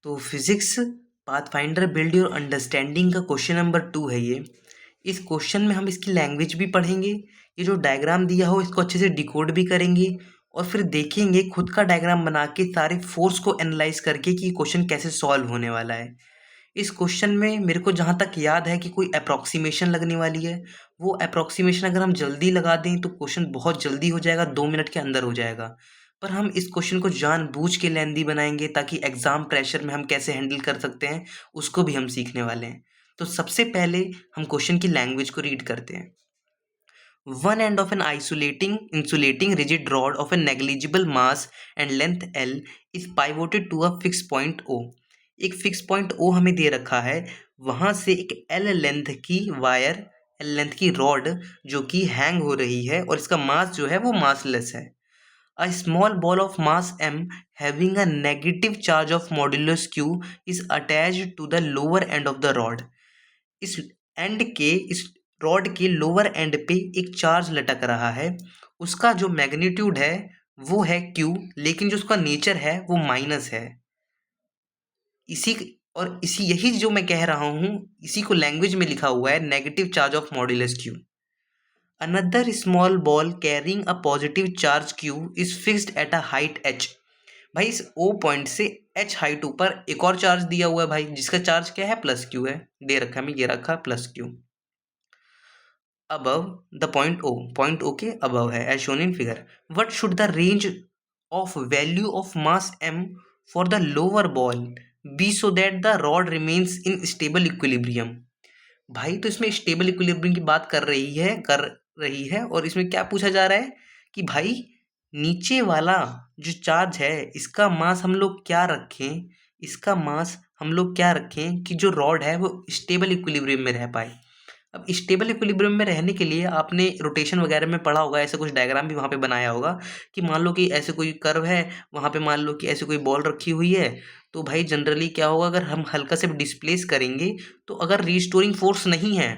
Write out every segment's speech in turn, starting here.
तो physics pathfinder build your understanding का question number 2 है ये। इस क्वेश्चन में हम इसकी लैंग्वेज भी पढ़ेंगे, ये जो डायग्राम दिया हो इसको अच्छे से डिकोड भी करेंगे और फिर देखेंगे खुद का डायग्राम बना के सारे फोर्स को एनालाइज करके कि क्वेश्चन कैसे सॉल्व होने वाला है। इस क्वेश्चन में मेरे को जहाँ तक याद है कि कोई अप्रॉक्सीमेशन लगने वाली है। वो अप्रॉक्सीमेशन अगर हम जल्दी लगा दें तो क्वेश्चन बहुत जल्दी हो जाएगा, 2 मिनट के अंदर हो जाएगा। पर हम इस क्वेश्चन को जानबूझ के लेंदी बनाएंगे ताकि एग्जाम प्रेशर में हम कैसे हैंडल कर सकते हैं उसको भी हम सीखने वाले हैं। तो सबसे पहले हम क्वेश्चन की लैंग्वेज को रीड करते हैं। One end of an insulating rigid rod of a negligible mass and length L is pivoted to a fixed point O. एक फिक्स पॉइंट O हमें दे रखा है, वहां से एक L लेंथ की वायर, L लेंथ की रॉड जो कि हैंग हो रही है और इसका मास जो है वो मासलेस है। A small ball of mass m having a negative charge of modulus q is attached to the lower end of the rod. इस रॉड के लोअर एंड पे एक चार्ज लटक रहा है, उसका जो मैग्नीट्यूड है वो है q, लेकिन जो उसका नेचर है वो माइनस है। इसी यही जो मैं कह रहा हूँ इसी को लैंग्वेज में लिखा हुआ है negative charge of modulus q. Another small ball carrying a positive charge q is fixed at a height h. भाई इस O पॉइंट से h हाइट ऊपर एक और चार्ज दिया हुआ है भाई, जिसका चार्ज क्या है प्लस q है, दे रखा है, मैं ये रखा plus q above the point O के above है as shown in figure. What should the range of value of mass m for the lower ball be so that the rod remains in stable equilibrium? भाई तो इसमें stable equilibrium की बात कर रही है और इसमें क्या पूछा जा रहा है कि भाई नीचे वाला जो चार्ज है इसका मास हम लोग क्या रखें कि जो रॉड है वो स्टेबल इक्विलिब्रियम में रह पाए। अब स्टेबल इक्विलिब्रियम में रहने के लिए आपने रोटेशन वगैरह में पढ़ा होगा, ऐसा कुछ डायग्राम भी वहाँ पे बनाया होगा कि मान लो कि ऐसे कोई कर्व है, वहाँ पे मान लो कि ऐसे कोई बॉल रखी हुई है, तो भाई जनरली क्या होगा अगर हम हल्का से डिस्प्लेस करेंगे तो अगर रिस्टोरिंग फोर्स नहीं है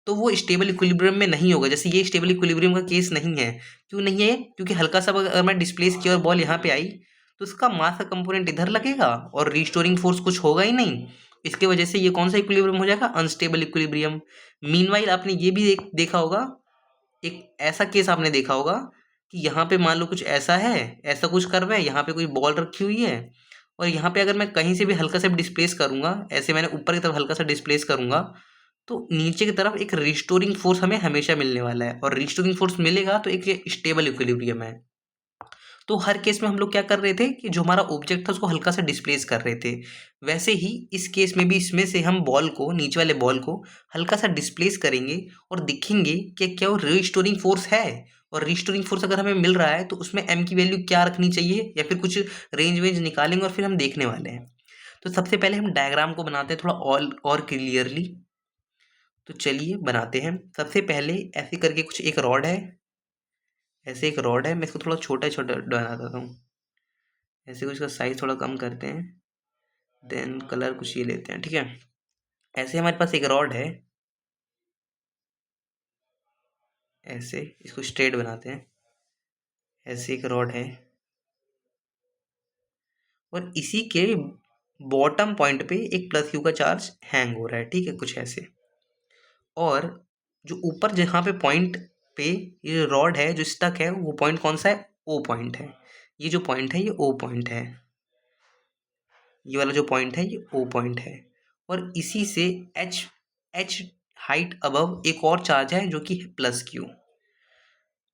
तो वो स्टेबल इक्विलिब्रियम में नहीं होगा। जैसे ये स्टेबल इक्विलिब्रियम का केस नहीं है। क्यों नहीं है? क्योंकि हल्का सा अगर मैं डिस्प्लेस किया और बॉल यहाँ पे आई तो उसका मास का कंपोनेंट इधर लगेगा और रिस्टोरिंग फोर्स कुछ होगा ही नहीं। इसके वजह से ये कौन सा इक्विलिब्रियम हो जाएगा? Unstable equilibrium. मीनवाइल आपने ये भी देखा होगा, एक ऐसा केस आपने देखा होगा कि यहाँ पे मान लो कुछ ऐसा है, ऐसा कुछ कर्व है, यहाँ पे कोई बॉल रखी हुई है और यहाँ पे अगर मैं कहीं से भी हल्का से डिस्प्लेस करूंगा, ऐसे मैंने ऊपर की तरफ हल्का सा डिस्प्लेस करूंगा तो नीचे की तरफ एक रिस्टोरिंग फोर्स हमें हमेशा मिलने वाला है और रिस्टोरिंग फोर्स मिलेगा तो एक स्टेबल इक्विलिब्रियम है। तो हर केस में हम लोग क्या कर रहे थे कि जो हमारा ऑब्जेक्ट था उसको हल्का सा डिस्प्लेस कर रहे थे। वैसे ही इस केस में भी इसमें से हम बॉल को, नीचे वाले बॉल को हल्का सा डिस्प्लेस करेंगे और देखेंगे कि क्या वो रिस्टोरिंग फोर्स है, और रिस्टोरिंग फोर्स अगर हमें मिल रहा है तो उसमें एम की वैल्यू क्या रखनी चाहिए या फिर कुछ रेंज वेंज निकालेंगे और फिर हम देखने वाले हैं। तो सबसे पहले हम डायग्राम को बनाते हैं थोड़ा और क्लियरली। तो चलिए बनाते हैं। सबसे पहले ऐसे करके कुछ एक रॉड है, ऐसे एक रॉड है, मैं इसको थोड़ा छोटा छोटा बना देता हूँ। ऐसे कुछ इसका साइज थोड़ा कम करते हैं, देन कलर कुछ ये लेते हैं, ठीक है। ऐसे हमारे पास एक रॉड है, ऐसे इसको स्ट्रेट बनाते हैं। ऐसे एक रॉड है और इसी के बॉटम पॉइंट पे एक प्लस क्यू का चार्ज हैंग हो रहा है, ठीक है, कुछ ऐसे। और जो ऊपर जहाँ पे पॉइंट पे ये रॉड है जो स्टक है वो पॉइंट कौन सा है? ओ पॉइंट है। ये जो पॉइंट है ये ओ पॉइंट है, ये वाला जो पॉइंट है ये ओ पॉइंट है। और इसी से एच एच हाइट अबव एक और चार्ज है जो कि है प्लस क्यू।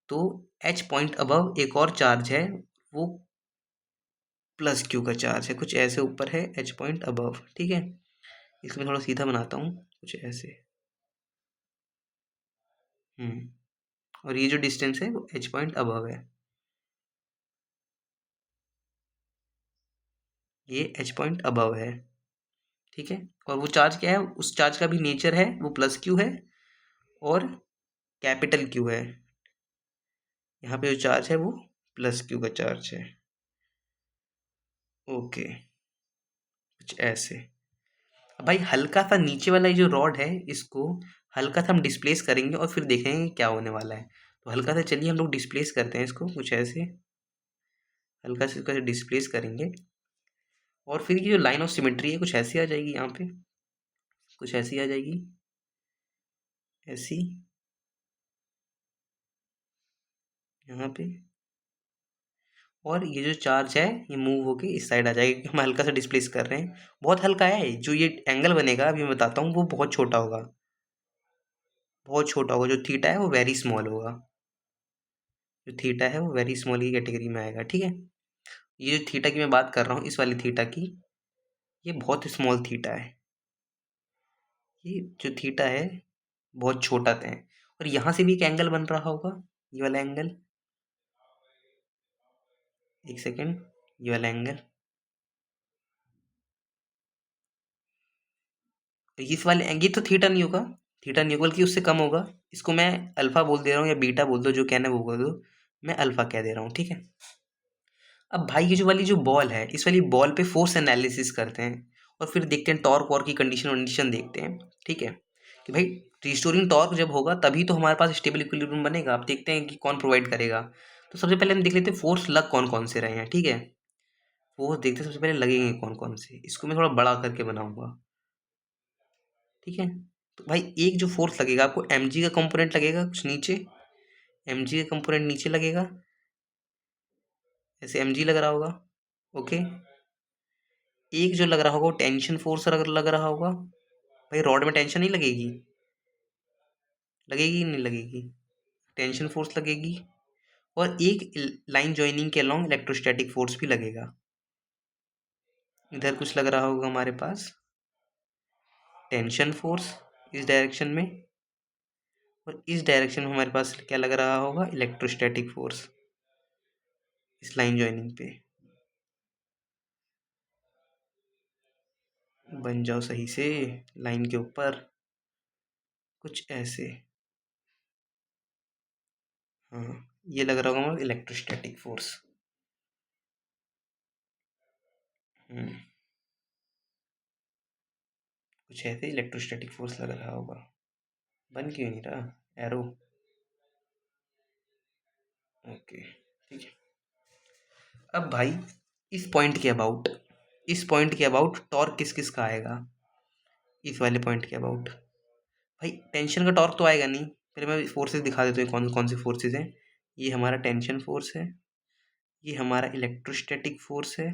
तो एच पॉइंट अबव एक और चार्ज है, वो प्लस क्यू का चार्ज है, कुछ ऐसे ऊपर है एच पॉइंट अबव, ठीक है। इसको मैं थोड़ा सीधा बनाता हूँ, कुछ ऐसे। और ये जो डिस्टेंस है वो एच पॉइंट अबव है, ये एच पॉइंट अबव है, ठीक है। और वो चार्ज क्या है? उस चार्ज का भी नेचर है, वो प्लस क्यू है और कैपिटल क्यू है। यहाँ पे जो चार्ज है वो प्लस क्यू का चार्ज है, ओके, कुछ ऐसे। अब भाई हल्का सा नीचे वाला ये जो रॉड है इसको हल्का सा हम डिस्प्लेस करेंगे और फिर देखेंगे क्या होने वाला है। तो हल्का सा चलिए हम लोग डिस्प्लेस करते हैं इसको, कुछ ऐसे हल्का से इसको डिस्प्लेस करेंगे और फिर ये जो लाइन ऑफ सिमेट्री है कुछ ऐसी आ जाएगी यहाँ पे, कुछ ऐसी आ जाएगी, ऐसी, यहाँ पे। और ये जो चार्ज है ये मूव होके इस साइड आ जाएगा क्योंकि हम हल्का सा डिस्प्लेस कर रहे हैं। बहुत हल्का है, जो ये एंगल बनेगा अभी मैं बताता हूँ वो बहुत छोटा होगा, बहुत छोटा होगा। जो थीटा है वो वेरी स्मॉल होगा, जो थीटा है वो वेरी स्मॉल की कैटेगरी में आएगा, ठीक है। ये जो थीटा की मैं बात कर रहा हूँ, इस वाली थीटा की, ये बहुत स्मॉल थीटा है। ये जो थीटा है बहुत छोटा है। और यहाँ से भी एक एंगल बन रहा होगा, ये वाला एंगल, एक सेकेंड, ये वाला एंगल, इस वाले ये तो थीटा नहीं होगा, थीटा नहीं होगा बल्कि उससे कम होगा। इसको मैं अल्फा बोल दे रहा हूँ या बीटा बोल दो, जो कहना है वो बोल दो, मैं अल्फा कह दे रहा हूँ, ठीक है। अब भाई ये जो वाली जो बॉल है, इस वाली बॉल पे फोर्स एनालिसिस करते हैं और फिर देखते हैं टॉर्क वॉर्क की कंडीशन वंडीशन देखते हैं, ठीक है। कि भाई रिस्टोरिंग टॉर्क जब होगा तभी तो हमारे पास स्टेबल इक्विलिब्रियम बनेगा। अब देखते हैं कि कौन प्रोवाइड करेगा। तो सबसे पहले हम देख लेते हैं फोर्स लग कौन कौन से रहे हैं, ठीक है। फोर्स देखते हैं सबसे पहले लगेंगे कौन कौन से, इसको मैं थोड़ा बड़ा करके बनाऊंगा, ठीक है। तो भाई एक जो फोर्स लगेगा आपको एम जी का कंपोनेंट लगेगा कुछ नीचे, एम जी का कंपोनेंट नीचे लगेगा, ऐसे एम जी लग रहा होगा, ओके। एक जो लग रहा होगा वो टेंशन फोर्स अगर लग रहा होगा, भाई रॉड में टेंशन नहीं लगेगी, लगेगी नहीं लगेगी, टेंशन फोर्स लगेगी। और एक लाइन जॉइनिंग के अलोंग इलेक्ट्रोस्टैटिक फोर्स भी लगेगा। इधर कुछ लग रहा होगा हमारे पास टेंशन फोर्स इस डायरेक्शन में, और इस डायरेक्शन में हमारे पास क्या लग रहा होगा, इलेक्ट्रोस्टैटिक फोर्स इस लाइन जॉइनिंग पे। बन जाओ सही से लाइन के ऊपर, कुछ ऐसे, हाँ। ये लग रहा होगा इलेक्ट्रोस्टैटिक फोर्स, कुछ ऐसे इलेक्ट्रोस्टैटिक फोर्स लग रहा होगा। बन क्यों नहीं रहा एरो, ओके, ठीक है। अब भाई इस पॉइंट के अबाउट, इस पॉइंट के अबाउट टॉर्क किस किस का आएगा, इस वाले पॉइंट के अबाउट। भाई टेंशन का टॉर्क तो आएगा नहीं, पहले मैं फोर्सेस दिखा देता हूँ कौन कौन से फोर्सेस हैं। ये हमारा टेंशन फोर्स है, ये हमारा इलेक्ट्रोस्टैटिक फोर्स है,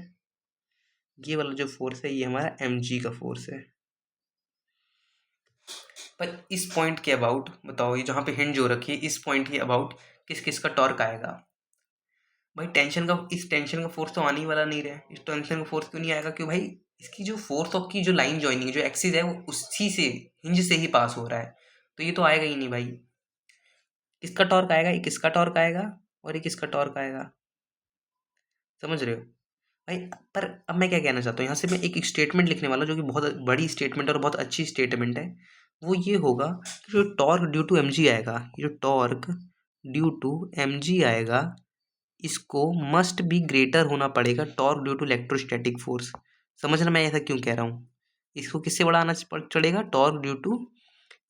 ये वाला जो फोर्स है ये हमारा एम जी का फोर्स है। पर इस पॉइंट के अबाउट बताओ, ये जहाँ पे हिंज हो रखी है इस पॉइंट के अबाउट किस किस का टॉर्क आएगा। भाई टेंशन का, इस टेंशन का फोर्स तो आने ही वाला नहीं रहा, इस टेंशन का फोर्स क्यों नहीं आएगा, क्यों भाई इसकी जो फोर्स ऑफ की जो लाइन जॉइनिंग जो एक्सिस है वो उसी से, हिंज से ही पास हो रहा है, तो ये तो आएगा ही नहीं भाई। किसका टॉर्क आएगा, ये किसका टॉर्क आएगा और ये किसका टॉर्क आएगा, समझ रहे हो भाई। पर अब मैं क्या कहना चाहता हूँ, यहाँ से मैं एक स्टेटमेंट लिखने वाला हूँ जो कि बहुत बड़ी स्टेटमेंट है और बहुत अच्छी स्टेटमेंट है। वो ये होगा कि जो torque due to M G आएगा, ये जो torque due to M G आएगा, इसको मस्ट बी ग्रेटर होना पड़ेगा torque due to electrostatic force. समझना मैं ऐसा क्यों कह रहा हूँ, इसको किससे बढ़ाना चढ़ेगा, torque due to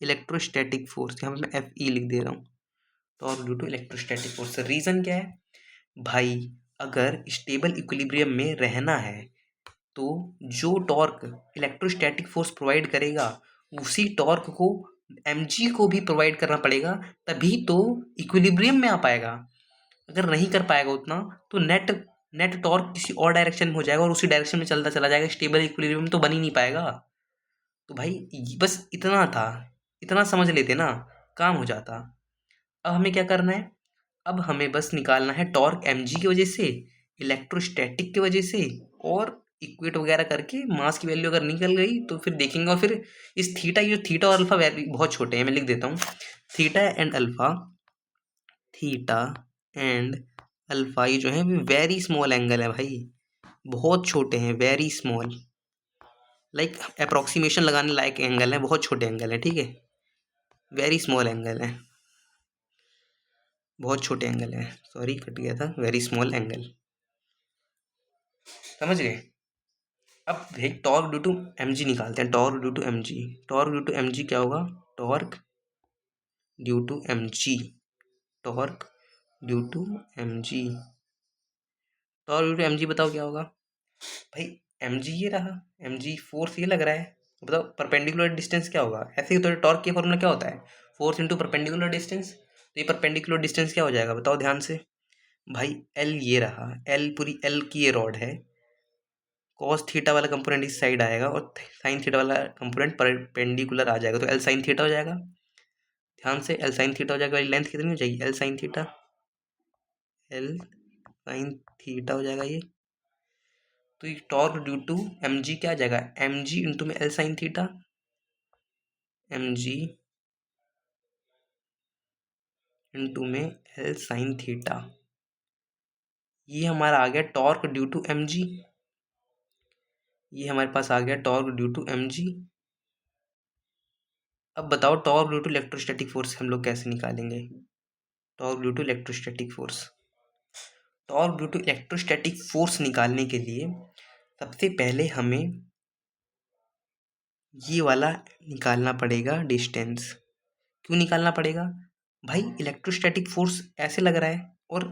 electrostatic force, यहाँ पे मैं एफ ई लिख दे रहा हूँ, torque due to electrostatic force. Reason क्या है भाई, अगर स्टेबल इक्विलिब्रियम में रहना है तो जो टॉर्क इलेक्ट्रोस्टैटिक फोर्स प्रोवाइड करेगा उसी टॉर्क को एमजी को भी प्रोवाइड करना पड़ेगा, तभी तो इक्विलिब्रियम में आ पाएगा। अगर नहीं कर पाएगा उतना तो नेट नेट टॉर्क किसी और डायरेक्शन में हो जाएगा और उसी डायरेक्शन में चलता चला जाएगा, स्टेबल इक्विलिब्रियम तो बन ही नहीं पाएगा। तो भाई बस इतना था, इतना समझ लेते ना काम हो जाता। अब हमें क्या करना है, अब हमें बस निकालना है टॉर्क एम जी की वजह से, इलेक्ट्रोस्टैटिक की वजह से, और इक्वेट वगैरह करके मास की वैल्यू अगर निकल गई तो फिर देखेंगे। और फिर इस थीटा, ये थीटा और अल्फा वैल्यू बहुत छोटे हैं, मैं लिख देता हूँ, theta and alpha, theta and alpha ये जो है वेरी स्मॉल एंगल है भाई, बहुत छोटे हैं, वेरी स्मॉल, लाइक अप्रोक्सीमेशन लगाने लायक एंगल है, बहुत छोटे एंगल है, ठीक है, वेरी स्मॉल एंगल है, बहुत छोटे एंगल है, सॉरी कट गया था, वेरी स्मॉल एंगल, समझ गए। अब भाई torque due to M G निकालते हैं, torque due to M G, torque due to M G क्या होगा, torque due to M G, torque due to M G, torque due to M G बताओ क्या होगा भाई। एम जी ये रहा, एम जी फोर्स ये लग रहा है। बताओ परपेंडिकुलर डिस्टेंस क्या होगा? ऐसे ही तो टॉर्क की फॉर्मूला क्या होता है? Force into perpendicular distance. तो ये परपेंडिकुलर डिस्टेंस क्या हो जाएगा बताओ ध्यान से। भाई एल ये रहा, एल पूरी एल की ये रॉड है, कॉस थीटा वाला कंपोनेंट इस साइड आएगा और साइन थीटा वाला कंपोनेंट परपेंडिकुलर आ जाएगा, तो एल साइन थीटा हो जाएगा। ध्यान से एल साइन थीटा हो जाएगा, लेंथ कितनी हो जाएगी? L sine theta, L sine theta हो जाएगा ये। तो ये torque due to M G क्या आ जाएगा? एम जी इंटू में L sine theta, M G into में एल साइन थीटा। ये हमारा आ गया torque due to M G. ये हमारे पास आ गया torque due to M G. अब बताओ torque due to electrostatic force हम लोग कैसे निकालेंगे? Torque due to electrostatic force, torque due to electrostatic force निकालने के लिए सबसे पहले हमें ये वाला निकालना पड़ेगा डिस्टेंस। क्यों निकालना पड़ेगा? भाई इलेक्ट्रोस्टैटिक फोर्स ऐसे लग रहा है, और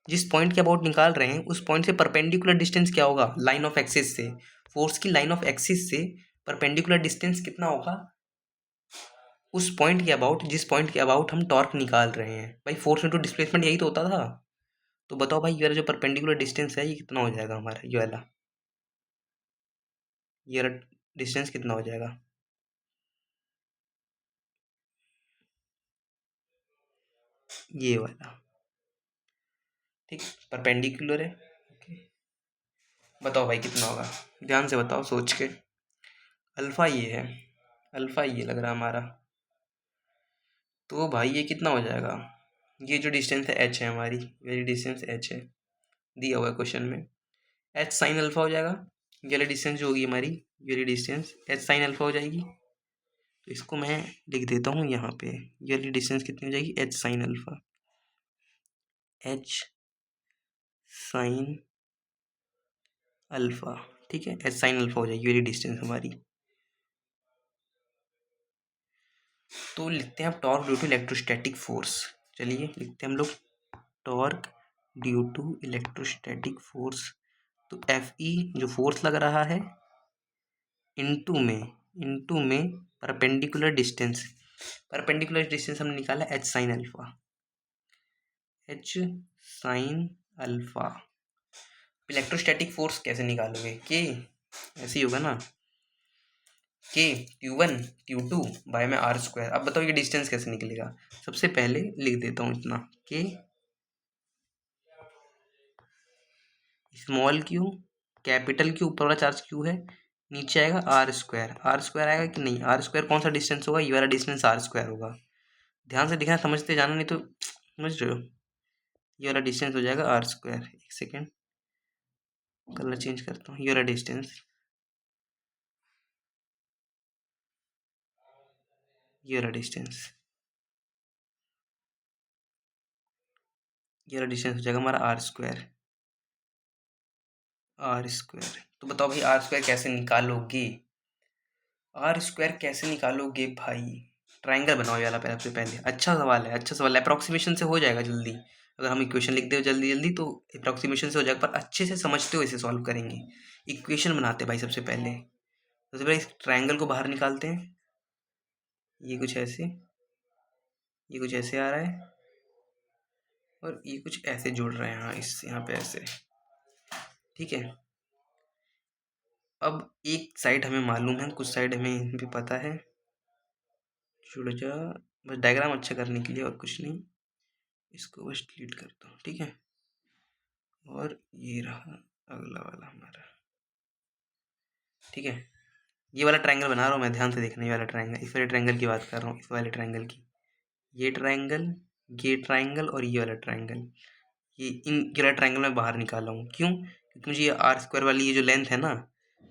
जिस पॉइंट के अबाउट निकाल रहे हैं उस पॉइंट से परपेंडिकुलर डिस्टेंस क्या होगा? लाइन ऑफ एक्सिस से, फोर्स की लाइन ऑफ एक्सिस से परपेंडिकुलर डिस्टेंस कितना होगा? उस पॉइंट के अबाउट, जिस पॉइंट के अबाउट हम टॉर्क निकाल रहे हैं। भाई फोर्स इंटू डिस्प्लेसमेंट यही तो होता था। तो बताओ भाई ये वाला जो परपेंडिकुलर डिस्टेंस है ये कितना हो जाएगा हमारा? ये वाला डिस्टेंस कितना हो जाएगा? ये वाला, ठीक, परपेंडिकुलर है। ओके, बताओ भाई कितना होगा? ध्यान से बताओ सोच के। अल्फा ये है, अल्फा ये लग रहा है हमारा। तो भाई ये कितना हो जाएगा? ये जो डिस्टेंस है एच है हमारी, ये डिस्टेंस एच है, दिया हुआ है क्वेश्चन में। एच साइन अल्फा हो जाएगा। ये वाली डिस्टेंस जो होगी हमारी, ये वाली डिस्टेंस एच साइन अल्फा हो जाएगी। तो इसको मैं लिख देता हूँ यहाँ पे, ये वाली डिस्टेंस कितनी हो जाएगी? H sine alpha, H sine alpha, ठीक है, एच साइन अल्फा हो जाएगी ये वाली डिस्टेंस हमारी। तो लिखते हैं अब torque due to electrostatic force. चलिए लिखते हैं हम लोग torque due to electrostatic force. तो एफ ई जो फोर्स लग रहा है, इनटू में परपेंडिकुलर डिस्टेंस, परपेंडिकुलर डिस्टेंस हमने निकाला H sine alpha, H sine alpha. Electrostatic force कैसे निकालोगे? के ऐसे ही होगा ना, के Q1 Q2 बाय में आर स्क्वायर। अब बताओ ये डिस्टेंस कैसे निकलेगा? सबसे पहले लिख देता हूँ इतना, के स्मॉल क्यू कैपिटल क्यू, ऊपर वाला चार्ज क्यू है, नीचे आएगा आर स्क्वायर। आर स्क्वायर आएगा कि नहीं? आर स्क्वायर कौन सा डिस्टेंस होगा? ये वाला डिस्टेंस आर स्क्वायर होगा। ध्यान से दिखना, समझते जाना, नहीं तो समझ रहे हो। ये वाला डिस्टेंस हो जाएगा आर स्क्वायर। एक सेकेंड, कलर चेंज करता हूँ। ये वाला डिस्टेंस, ये वाला डिस्टेंस, ये वाला डिस्टेंस हो जाएगा हमारा आर स्क्वायर, आर स्क्वायर। तो बताओ भाई आर स्क्वायर कैसे निकालोगे? आर स्क्वायर कैसे निकालोगे भाई? ट्राइंगल बनाओ ये वाला पहले, सबसे पहले। अच्छा सवाल है, अच्छा सवाल है। अप्रॉक्सीमेशन से हो जाएगा जल्दी, अगर हम इक्वेशन लिखते हो जल्दी जल्दी तो अप्रॉक्सीमेशन से हो जाएगा, पर अच्छे से समझते हो इसे सॉल्व करेंगे। इक्वेशन बनाते हैं भाई सबसे पहले इस ट्राइंगल को बाहर निकालते हैं। ये कुछ ऐसे, ये कुछ ऐसे आ रहा है, और ये कुछ ऐसे जुड़ रहे हैं, हाँ इस यहाँ पे ऐसे, ठीक है। अब एक साइड हमें मालूम है, कुछ साइड हमें भी पता है। जुड़ जा, बस डायग्राम अच्छा करने के लिए और कुछ नहीं। इसको बस डिलीट करता हूँ, ठीक है। और ये रहा अगला वाला हमारा, ठीक है। ये वाला ट्रायंगल बना रहा हूँ मैं, ध्यान से देखना। ये वाला ट्रायंगल, इस वाले ट्रायंगल की बात कर रहा हूँ, इस वाले ट्रायंगल की। ये ट्रायंगल, ये ट्रायंगल और ये वाला ट्रायंगल, ये वाला ट्रायंगल मैं बाहर निकाला हूँ। क्यों? क्योंकि मुझे ये आर स्क्वायर वाली ये जो लेंथ है ना,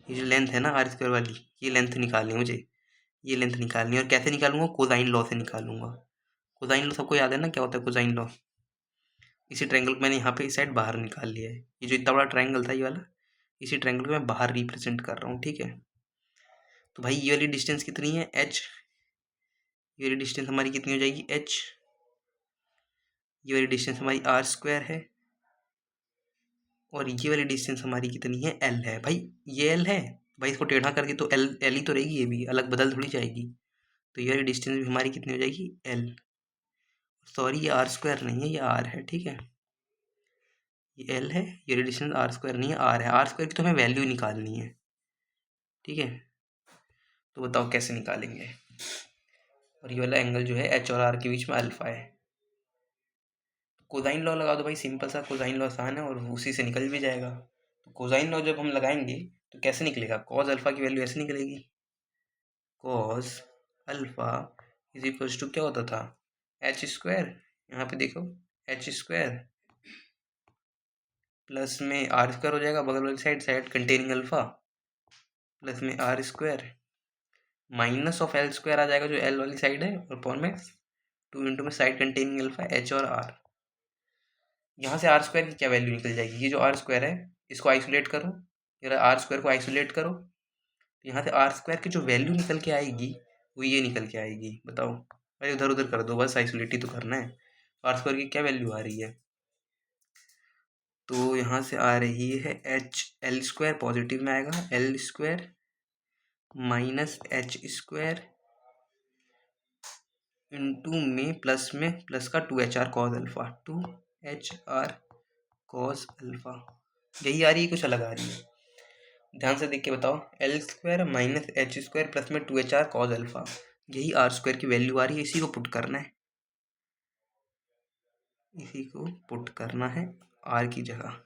ये जो लेंथ है ना आर स्क्वायर वाली, ये लेंथ निकालनी है मुझे। ये लेंथ निकालनी है, और कैसे निकालूंगा? कोसाइन लॉ से निकालूंगा। कोसाइन लॉ सबको याद है ना, क्या होता है कोसाइन लॉ? इसी ट्रायंगल को मैंने यहाँ पे इस साइड बाहर निकाल लिया है। ये जो इतना बड़ा ट्रायंगल था ये वाला, इसी ट्रायंगल को मैं बाहर रिप्रेजेंट कर रहा हूँ, ठीक है। तो भाई ये वाली डिस्टेंस कितनी है? एच। ये वाली डिस्टेंस हमारी कितनी हो जाएगी? एच। ये वाली डिस्टेंस हमारी आर स्क्वायर है, और ये वाली डिस्टेंस हमारी कितनी है, एल है भाई। ये एल है भाई, इसको टेढ़ा करके तो एल एल ही तो रहेगी, ये भी अलग बदल थोड़ी जाएगी। तो ये वाली डिस्टेंस भी हमारी कितनी हो जाएगी, एल। सॉरी ये आर स्क्वायर नहीं है, ये आर है, ठीक है। ये एल है, ये वाली डिस्टेंस आर स्क्वायर नहीं है, आर है। आर स्क्वायर की तो हमें वैल्यू निकालनी है, ठीक है। तो बताओ कैसे निकालेंगे। और ये वाला एंगल जो है एच और आर के बीच में अल्फा है। कोसाइन लॉ लगा दो भाई, सिंपल सा कोसाइन लॉ आसान है और उसी से निकल भी जाएगा। तो कोसाइन लॉ जब हम लगाएंगे तो कैसे निकलेगा, कॉस अल्फा की वैल्यू ऐसे निकलेगी, cos alpha is equals to क्या होता था, एच स्क्वायर। यहाँ पे देखो एच स्क्वायर प्लस में आर स्क्वायर हो जाएगा, बगल वाली side side containing alpha, plus में R square minus of L square आ जाएगा जो एल वाली साइड है, और अपॉन में 2 इंटू में साइड कंटेनिंग अल्फा एच और आर। यहाँ से आर स्क्वायर की क्या वैल्यू निकल जाएगी, ये जो आर स्क्वायर है इसको आइसोलेट करो, ये आर स्क्वायर को आइसोलेट करो, तो यहाँ से आर स्क्वायर की जो वैल्यू निकल के आएगी वो ये निकल के आएगी। बताओ अरे उधर उधर कर दो, बस आइसोलेट ही तो करना है। आर स्क्वायर की क्या वैल्यू आ रही है, तो यहाँ से आ रही है एच, एल स्क्वायर पॉजिटिव में आएगा, L square minus H square into में प्लस का 2HR cos alpha, 2HR cos alpha. यही आ रही है, कुछ अलग आ रही है, ध्यान से देख के बताओ। L square minus H square plus में 2HR कॉस अल्फा, यही आर स्क्वायर की वैल्यू आ रही है, इसी को पुट करना है, इसी को पुट करना है आर की जगह,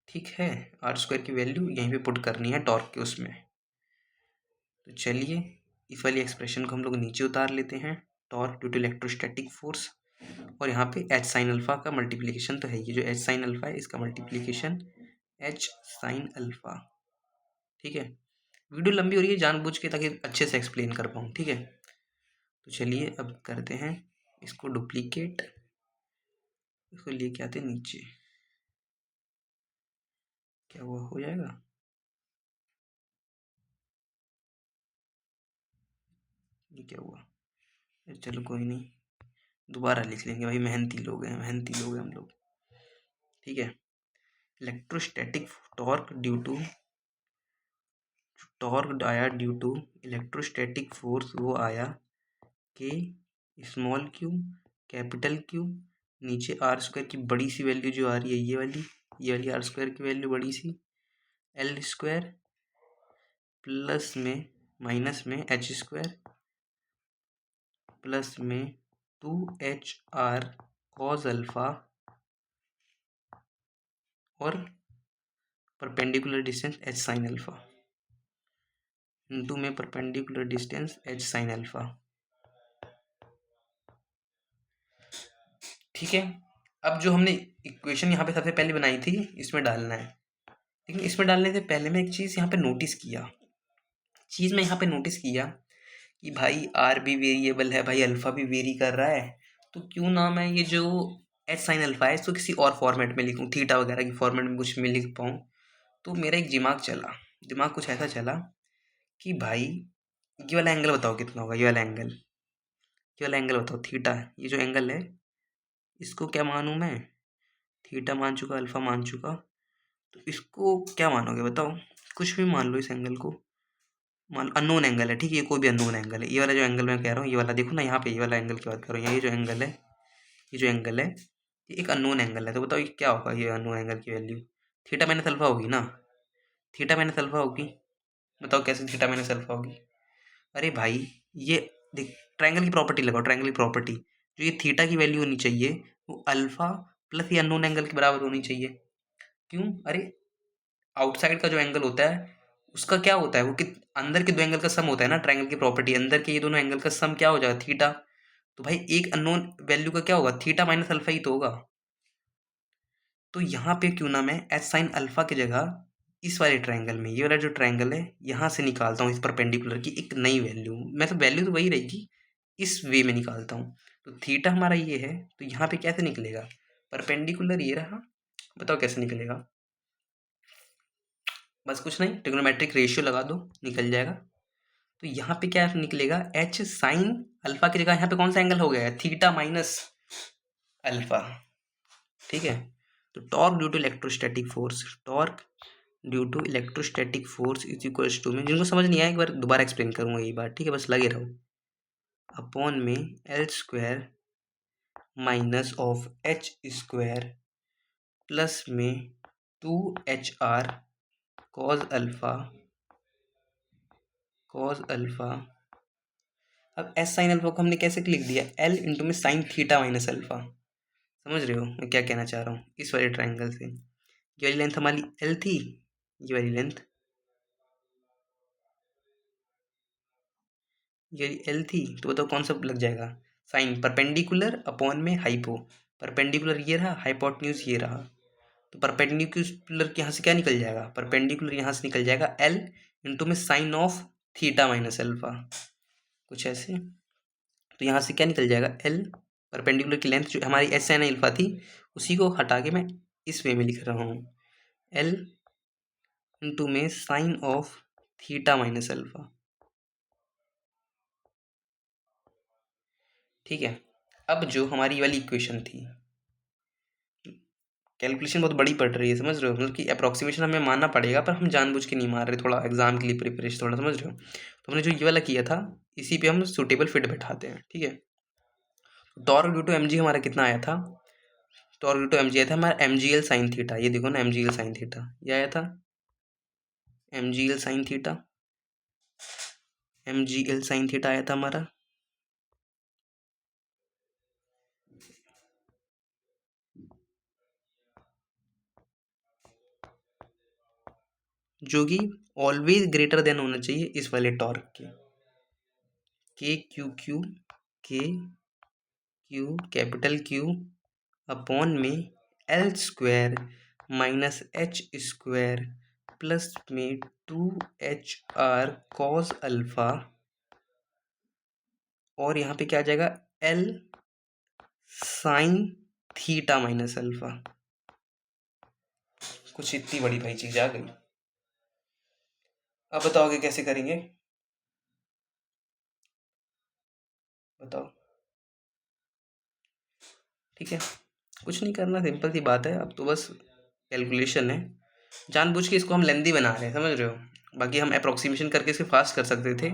ठीक है। आर स्क्वायर की वैल्यू यहीं पे पुट करनी है टॉर्क के उसमें। तो चलिए इस वाली एक्सप्रेशन को हम लोग नीचे उतार लेते हैं, torque due to electrostatic force, और यहाँ पे एच साइन अल्फा का मल्टीप्लिकेशन तो है, ये जो एच साइन अल्फा है इसका मल्टीप्लिकेशन एच साइन अल्फा, ठीक है। वीडियो लंबी हो रही है जानबूझ के ताकि अच्छे से एक्सप्लेन कर पाऊँ, ठीक है। तो चलिए अब करते हैं इसको डुप्लीकेट, इसको लेके आते नीचे, क्या हुआ, हो जाएगा, ये क्या हुआ, चलो कोई नहीं, दोबारा लिख लेंगे भाई, मेहनती लोग हैं, मेहनती लोग हैं हम लोग, ठीक है। इलेक्ट्रोस्टैटिक टॉर्क आया ड्यू टू इलेक्ट्रोस्टैटिक फोर्स, वो आया के स्मॉल क्यू कैपिटल क्यू, नीचे आर स्क्वायर की बड़ी सी वैल्यू जो आ रही है ये वाली आर स्क्वायर की वैल्यू बड़ी सी, एल स्क्वायर प्लस में माइनस में एच स्क्वायर प्लस में 2HR कॉस अल्फा और perpendicular distance H sine alpha, into में perpendicular distance H sine alpha, ठीक है। अब जो हमने इक्वेशन यहाँ पे सबसे पहले बनाई थी इसमें डालना है, लेकिन इसमें डालने से पहले मैं एक चीज़ यहाँ पे नोटिस किया कि भाई आर भी वेरिएबल है भाई, अल्फ़ा भी वेरी कर रहा है, तो क्यों ना मैं ये जो एच साइन अल्फ़ा है इसको किसी और फॉर्मेट में लिखूँ, थीटा वगैरह की फॉर्मेट में कुछ में लिख पाऊँ। तो मेरा एक दिमाग कुछ ऐसा चला कि भाई ये वाला एंगल बताओ कितना होगा, ये वाला एंगल बताओ थीटा, ये जो एंगल है इसको क्या मानूँ मैं, थीटा मान चुका, अल्फ़ा मान चुका, तो इसको क्या मानोगे बताओ, कुछ भी मान लो इस एंगल को, मान अननोन एंगल है, ठीक है, ये कोई भी अननोन एंगल है, ये वाला जो एंगल मैं कह रहा हूँ, ये वाला देखो ना, यहाँ पे ये वाला एंगल की बात कर रहा हूँ, यहाँ ये जो एंगल है ये एक अननोन एंगल है, तो बताओ ये क्या होगा, ये अननोन एंगल की वैल्यू थीटा माइनस अल्फा होगी ना, थीटा माइनस अल्फा होगी। बताओ कैसे थीटा माइनस अल्फा होगी, अरे भाई ये देख, ट्रायंगल की प्रॉपर्टी लगाओ, ट्रायंगल की प्रॉपर्टी, जो ये थीटा की वैल्यू होनी चाहिए वो अल्फा प्लस ये अननोन एंगल के बराबर होनी चाहिए। क्यों, अरे आउटसाइड का जो एंगल होता है उसका क्या होता है, वो कि अंदर के दो एंगल का सम होता है ना, ट्रायंगल की प्रॉपर्टी, अंदर के ये दोनों एंगल का सम क्या हो जाएगा, थीटा। तो भाई एक अननोन वैल्यू का क्या होगा, थीटा माइनस अल्फा ही तो होगा। तो यहाँ पे क्यों ना मैं एच साइन अल्फा की जगह इस वाले ट्रायंगल में, ये वाला जो ट्रायंगल है यहाँ से निकालता हूँ इस परपेंडिकुलर की एक नई वैल्यू, मैं तो वैल्यू तो वही रहेगी, इस वे में निकालता हूँ। तो थीटा हमारा ये है, तो यहाँ पे कैसे निकलेगा, परपेंडिकुलर ये रहा, बताओ कैसे निकलेगा, बस कुछ नहीं, ट्रिग्नोमेट्रिक रेशियो लगा दो निकल जाएगा। तो यहाँ पे क्या निकलेगा, एच साइन अल्फा की जगह यहाँ पे कौन सा एंगल हो गया है, थीटा माइनस अल्फा, ठीक है। तो torque due to electrostatic force, torque due to electrostatic force is equals to में, जिनको समझ नहीं आया एक बार दोबारा एक्सप्लेन करूंगा ये बात, ठीक है, बस लगे रहो, अपॉन में L square minus of H square plus में 2HR कॉज अल्फा। अब एस साइन अल्फा को हमने कैसे लिख दिया, एल इंटू में साइन थीटा माइनस अल्फा। समझ रहे हो मैं क्या कहना चाह रहा हूँ, इस वाले ट्राइंगल से ये वाली लेंथ हमारी एल थी, ये वाली लेंथ ये एल थी, तो बताओ कौन सा लग जाएगा, साइन परपेंडिकुलर अपॉन में हाइपो, परपेंडिकुलर ये रहा, हाइपोटेन्यूज ये रहा, तो परपेंडिकुलर के यहाँ से क्या निकल जाएगा, परपेंडिकुलर यहाँ से निकल जाएगा एल इंटू में sine of theta minus alpha, कुछ ऐसे। तो यहाँ से क्या निकल जाएगा, एल परपेंडिकुलर की लेंथ जो हमारी एस एन अल्फा थी उसी को हटा के मैं इस वे में लिख रहा हूँ, एल इंटू में sine of theta minus alpha, ठीक है। अब जो हमारी वाली इक्वेशन थी, कैलकुलेशन बहुत बड़ी पड़ रही है, समझ रहे हो, मतलब कि अप्रॉक्सीमेशन हमें मानना पड़ेगा पर हम जानबूझ के नहीं मार रहे, थोड़ा एग्जाम के लिए प्रिपरेशन, थोड़ा समझ रहे हो, तो हमने जो ये वाला किया था इसी पे हम सूटेबल फिट बैठाते हैं, ठीक है। Torque due to M G हमारा कितना आया था, torque due to M G आया था हमारा M G L sine theta, ये देखो ना M G L sine theta, ये आया था M G L sine theta, M G L sine theta आया था हमारा, जो कि ऑलवेज ग्रेटर देन होना चाहिए इस वाले टॉर्क के क्यू क्यू के क्यू कैपिटल क्यू अपॉन में L square minus H square plus में 2HR कॉस अल्फा, और यहाँ पे क्या आ जाएगा L sine theta minus alpha, कुछ इतनी बड़ी भाई चीज आ गई। अब बताओगे कैसे करेंगे, बताओ, ठीक है, कुछ नहीं करना, सिंपल सी बात है, अब तो बस कैलकुलेशन है, जानबूझ के इसको हम लेंदी बना रहे हैं, समझ रहे हो, बाकी हम अप्रोक्सीमेशन करके इसे फास्ट कर सकते थे,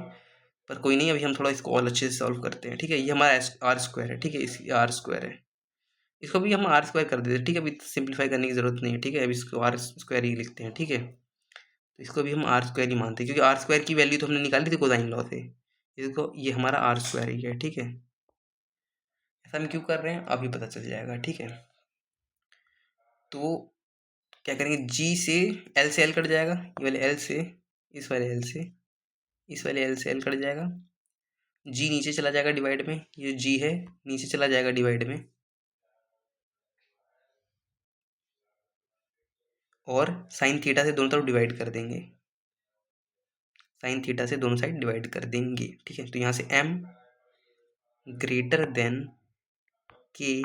पर कोई नहीं, अभी हम थोड़ा इसको और अच्छे से सॉल्व करते हैं, ठीक है। ये हमारा आर स्क्वायर है, ठीक है, इस आर स्क्वायर है, इसको भी हम आर स्क्वायर कर देते हैं, ठीक है, अभी सिंप्लीफाई करने की जरूरत नहीं है, ठीक है, अभी इसको आर स्क्वायर ही लिखते हैं, ठीक है। तो इसको भी हम आर स्क्वायर ही मानते हैं, क्योंकि आर स्क्वायर की वैल्यू तो हमने निकाली थी कोसाइन लॉ से, इसको ये हमारा आर स्क्वायर ही है, ठीक है। ऐसा हम क्यों कर रहे हैं अभी पता चल जाएगा, ठीक है। तो क्या करेंगे, जी से एल कट जाएगा, ये वाले एल से इस वाले एल से इस वाले एल से एल कट जाएगा, जी नीचे चला जाएगा डिवाइड में, ये जी है नीचे चला जाएगा डिवाइड में, और साइन थीटा से दोनों तरफ डिवाइड कर देंगे, साइन थीटा से दोनों साइड डिवाइड कर देंगे, ठीक है। तो यहाँ से एम ग्रेटर देन के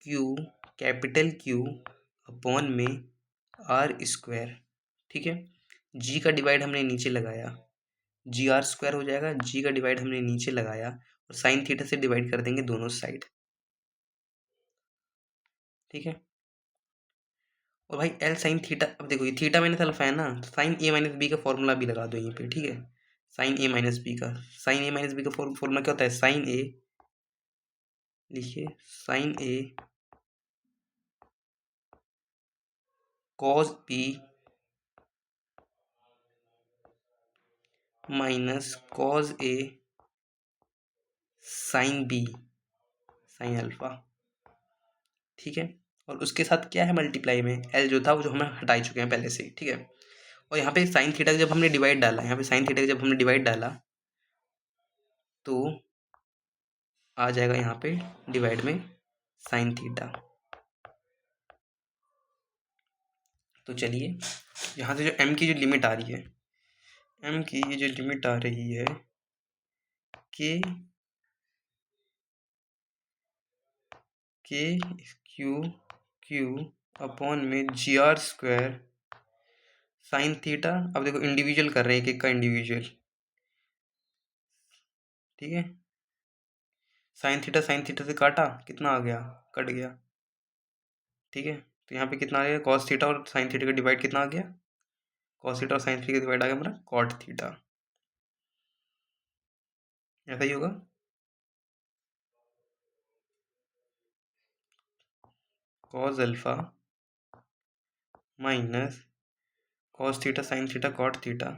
क्यू कैपिटल क्यू अपॉन में आर स्क्वायर, ठीक है। जी का डिवाइड हमने नीचे लगाया, जी आर स्क्वायर हो जाएगा, जी का डिवाइड हमने नीचे लगाया और साइन थीटा से डिवाइड कर देंगे दोनों साइड, ठीक है। और भाई एल साइन थीटा, अब देखो ये थीटा माइनस अल्फा है ना, तो साइन ए माइनस बी का फॉर्मूला भी लगा दो यहीं पे, ठीक है। साइन ए माइनस बी का, साइन ए माइनस बी का फॉर्मूला क्या होता है, साइन ए, लिखिए sign A cos B minus cos A sine B sign alpha, ठीक है। और उसके साथ क्या है मल्टीप्लाई में एल जो था वो जो हमें हटा ही चुके हैं पहले से, ठीक है। और यहाँ पे साइन थीटा जब हमने डिवाइड डाला, यहाँ पे साइन थीटा जब हमने डिवाइड डाला तो आ जाएगा यहाँ पे डिवाइड में साइन थीटा। तो चलिए यहाँ से जो एम की जो लिमिट आ रही है, एम की ये जो लिमिट आ रही है के के क्यू क्यू अपॉन में जी आर स्क्वायर साइन थीटा, अब देखो इंडिविजुअल कर रहे हैं एक एक का इंडिविजुअल, ठीक है। साइन थीटा से काटा कितना आ गया, कट गया, ठीक है, तो यहाँ पे कितना आ गया, कॉस थीटा और साइन थीटा का डिवाइड कितना आ गया, कॉस थीटा और साइन थीटा का डिवाइड आ गया हमारा कॉट थीटा, ऐसा ही होगा। Cos alpha minus cos theta sine theta cot theta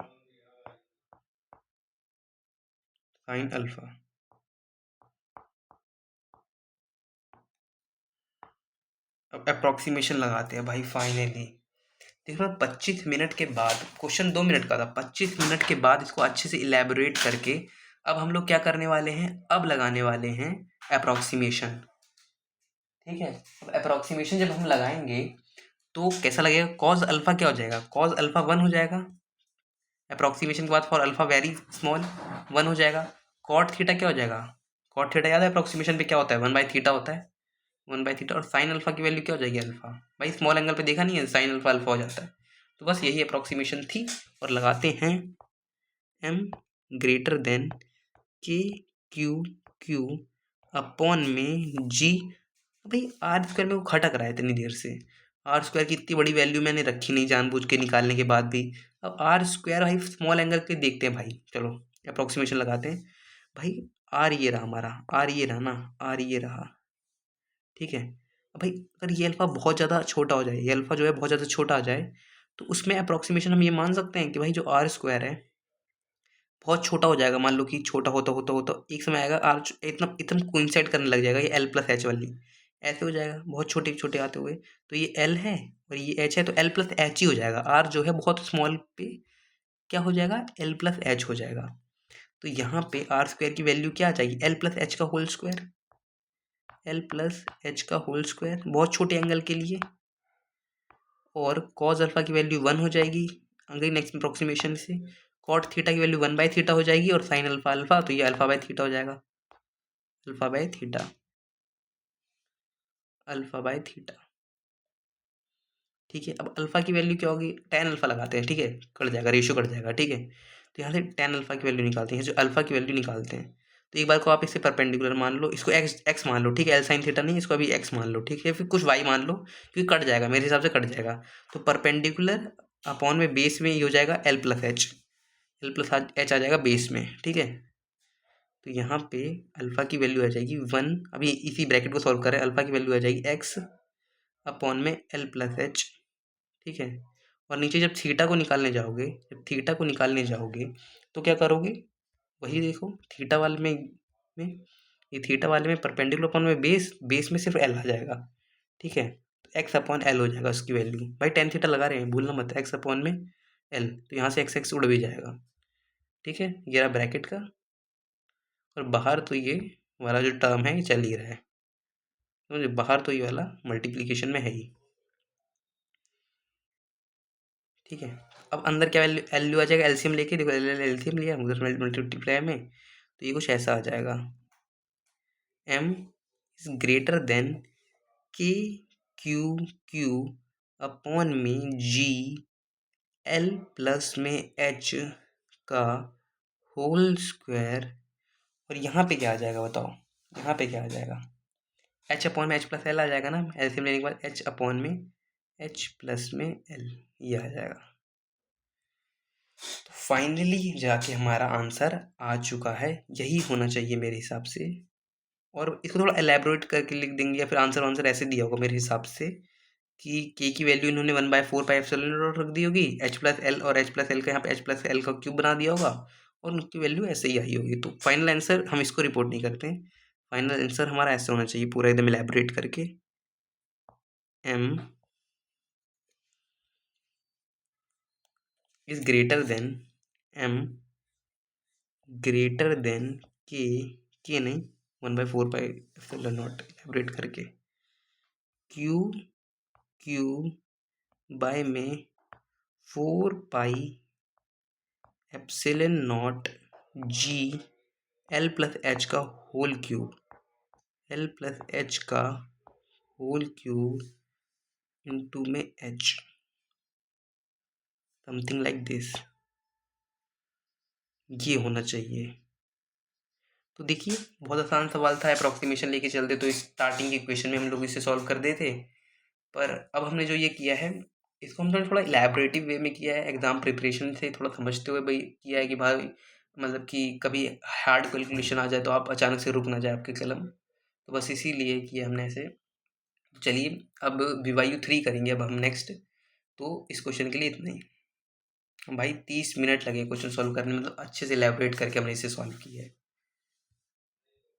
sine alpha. अब अप्रोक्सीमेशन लगाते हैं भाई फाइनली। देख रहा 25 मिनट के बाद, क्वेश्चन 2 मिनट का था, 25 मिनट के बाद इसको अच्छे से इलेबोरेट करके अब हम लोग क्या करने वाले हैं, अब लगाने वाले हैं अप्रोक्सीमेशन। ठीक है, अब अप्रोक्सीमेशन जब हम लगाएंगे तो कैसा लगेगा, कॉज अल्फा क्या हो जाएगा, कॉज अल्फा 1 हो जाएगा अप्रोक्सीमेशन के बाद, फॉर अल्फा वेरी स्मॉल 1 हो जाएगा। कॉट थीटा क्या हो जाएगा, कॉट थीटा याद है अप्रोक्सीमेशन पे क्या होता है, 1/थीटा होता है, 1/थीटा। और साइन अल्फा की वैल्यू क्या हो जाएगी, अल्फा। भाई स्मॉल एंगल पे देखा नहीं है, साइन अल्फा अल्फा हो जाता है। तो बस यही अप्रोक्सीमेशन थी। और लगाते हैं m ग्रेटर देन के क्यू क्यू अपॉन में जी। भाई आर स्क्वायर में वो खटक रहा है इतनी देर से, आर स्क्वायर की इतनी बड़ी वैल्यू मैंने रखी नहीं जानबूझ के निकालने के बाद भी। अब आर स्क्वायर भाई स्मॉल एंगल पे देखते हैं भाई, चलो अप्रोक्सीमेशन लगाते हैं। भाई आर ये रहा हमारा, आर ये रहा ना, आर ये रहा, ठीक है। अब भाई अगर ये अल्फ़ा बहुत ज़्यादा छोटा हो जाए, ये अल्फ़ा जो है बहुत ज़्यादा छोटा आ जाए, तो उसमें अप्रोक्सीमेशन हम ये मान सकते हैं कि भाई जो आर स्क्वायर है बहुत छोटा हो जाएगा। मान लो कि छोटा होता होता होता एक समय आएगा आर इतना इतना कोइंसाइड करने लग जाएगा, ये एल प्लस एच वाली ऐसे हो जाएगा बहुत छोटे छोटे आते हुए। तो ये एल है और ये एच है, तो एल प्लस एच ही हो जाएगा। आर जो है बहुत स्मॉल पे क्या हो जाएगा, एल प्लस एच हो जाएगा। तो यहाँ पे आर स्क्वायर की वैल्यू क्या आ जाएगी, एल प्लस एच का whole square, L plus H का होल स्क्वायर बहुत छोटे एंगल के लिए। और कॉज अल्फा की वैल्यू 1 हो जाएगी अगली नेक्स्ट अप्रोक्सीमेशन से। कॉट थीटा की वैल्यू 1/थीटा हो जाएगी, और साइन अल्फा अल्फा, तो ये अल्फा बाय थीटा हो जाएगा, alpha by theta, alpha by theta. ठीक है, अब अल्फा की वैल्यू क्या होगी, टेन अल्फा लगाते हैं, ठीक है, कट जाएगा, रेशियो कट जाएगा, ठीक है। तो यहाँ से टेन अल्फा की वैल्यू निकालते हैं, जो अल्फा की वैल्यू निकालते हैं। तो एक बार को आप इसे परपेंडिकुलर मान लो, इसको एक्स एक्स मान लो, ठीक है, एल साइन थीटा नहीं, इसको अभी एक्स मान लो, ठीक है, फिर कुछ वाई मान लो, क्योंकि कट जाएगा मेरे हिसाब से कट जाएगा। तो परपेंडिकुलर अपॉन में बेस में ये हो जाएगा L plus H, L plus H आ जाएगा बेस में, ठीक है। तो यहाँ पे अल्फ़ा की वैल्यू आ जाएगी 1, अभी इसी ब्रैकेट को सॉल्व करें, अल्फ़ा की वैल्यू आ जाएगी एक्स अपॉन में एल प्लस एच, ठीक है। और नीचे जब थीटा को निकालने जाओगे, जब थीटा को निकालने जाओगे तो क्या करोगे, वही देखो थीटा वाले में ये थीटा वाले में परपेंडिकुलर अपॉन में बेस, बेस में सिर्फ एल आ जाएगा, ठीक है। तो एक्स अपॉन एल हो जाएगा उसकी वैल्यू, भाई टेन थीटा लगा रहे हैं भूलना मत, एक्स अपॉन में एल, तो यहाँ से एक्स एक्स उड़ भी जाएगा, ठीक है। ये रहा ब्रैकेट का, और बाहर तो ये वाला जो टर्म है ये चल ही रहा है, तो बाहर तो ये वाला मल्टीप्लिकेशन में है ही, ठीक है। अब अंदर क्या वैल्यू वैल्यू आ जाएगा, एलसीएम लेके देखो, एलसीएम लिया उधर मल्टीप्लाई में, तो ये कुछ ऐसा आ जाएगा, m इज ग्रेटर देन के क्यू क्यू अपॉन में जी एल प्लस में एच का होल स्क्वायर। और यहाँ पे क्या आ जाएगा बताओ, यहाँ पे क्या आ जाएगा, एच अपॉन में एच प्लस एल आ जाएगा ना, एलसीएम लेने के बाद एच अपॉन में एच प्लस में एल, ये आ जाएगा। तो फाइनली जाके हमारा आंसर आ चुका है, यही होना चाहिए मेरे हिसाब से। और इसको थोड़ा एलैबोरेट करके लिख देंगे, या फिर आंसर आंसर ऐसे दिया होगा मेरे हिसाब से कि के की वैल्यू इन्होंने 1/4 रख दी होगी, एच प्लस एल और एच प्लस एल का यहाँ पे एच प्लस एल का क्यूब बना दिया होगा, और उनकी वैल्यू ऐसे ही आई होगी। तो फाइनल आंसर हम इसको रिपोर्ट नहीं करते हैं, फाइनल आंसर हमारा ऐसे होना चाहिए पूरा एकदम एलैबोरेट करके, m is greater than m greater than के नहीं 1/4 एलैबोरेट करके क्यू क्यू बाय में 4 pi epsilon naught G L plus H का whole cube, L plus H का होल क्यूब इंटू में एच, समथिंग लाइक दिस, ये होना चाहिए। तो देखिए बहुत आसान सवाल था, अप्रॉक्सीमेशन लेके चलते तो स्टार्टिंग के क्वेश्चन में हम लोग इसे सॉल्व कर देते, पर अब हमने जो ये किया है, इसको हमने थोड़ा इलैबोरेटिव वे में किया है, एग्ज़ाम प्रिपरेशन से थोड़ा समझते हुए भई किया है कि भाई मतलब कि कभी हार्ड कैलकुलेशन आ जाए तो आप अचानक से रुक ना जाए आपकी कलम। तो बस इसीलिए किया हमने ऐसे। तो चलिए अब BYU 3 करेंगे अब हम नेक्स्ट। तो इस क्वेश्चन के लिए इतना ही। भाई 30 मिनट लगे क्वेश्चन सॉल्व करने में, मतलब अच्छे से इलैबोरेट करके हमने इसे सॉल्व किया है।